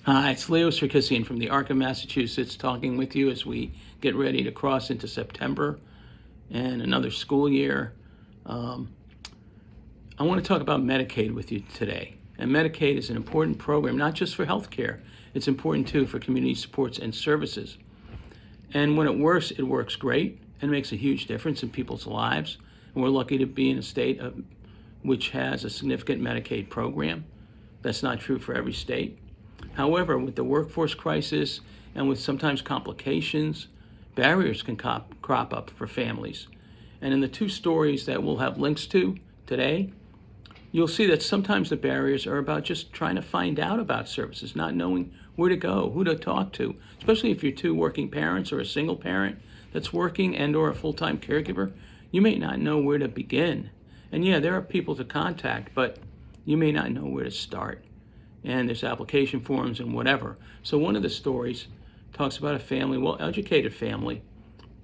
Hi, it's Leo Sarkissian from the Arc of Massachusetts talking with you as we get ready to cross into September and another school year. I want to talk about Medicaid with you today. And Medicaid is an important program, not just for healthcare. It's important too for community supports and services. And when it works great and makes a huge difference in people's lives. And we're lucky to be in a state which has a significant Medicaid program. That's not true for every state. However, with the workforce crisis and with sometimes complications, barriers can crop up for families. And in the two stories that we'll have links to today, you'll see that sometimes the barriers are about just trying to find out about services, not knowing where to go, who to talk to, especially if you're two working parents or a single parent that's working and or a full-time caregiver. You may not know where to begin. And yeah, there are people to contact, but you may not know where to start. And there's application forms and whatever. So one of the stories talks about a family, well-educated family,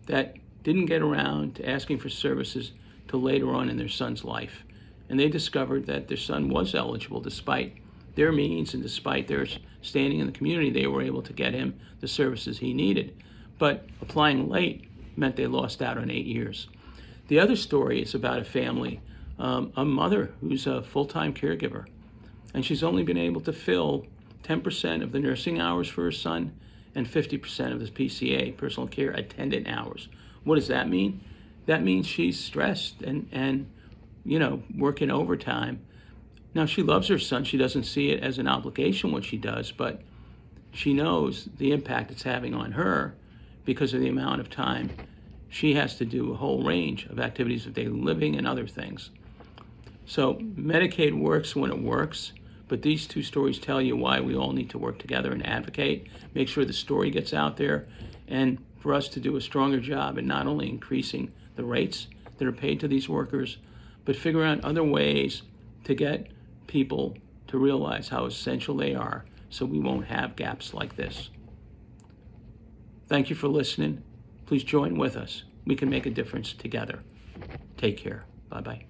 that didn't get around to asking for services till later on in their son's life. And they discovered that their son was eligible despite their means and despite their standing in the community. They were able to get him the services he needed. But applying late meant they lost out on 8 years. The other story is about a family, a mother who's a full-time caregiver. And she's only been able to fill 10% of the nursing hours for her son and 50% of the PCA, personal care attendant hours. What does that mean? That means she's stressed and working overtime. Now, she loves her son. She doesn't see it as an obligation what she does, but she knows the impact it's having on her because of the amount of time she has to do a whole range of activities of daily living and other things. So Medicaid works when it works. But these two stories tell you why we all need to work together and advocate, make sure the story gets out there, and for us to do a stronger job in not only increasing the rates that are paid to these workers, but figure out other ways to get people to realize how essential they are so we won't have gaps like this. Thank you for listening. Please join with us. We can make a difference together. Take care. Bye-bye.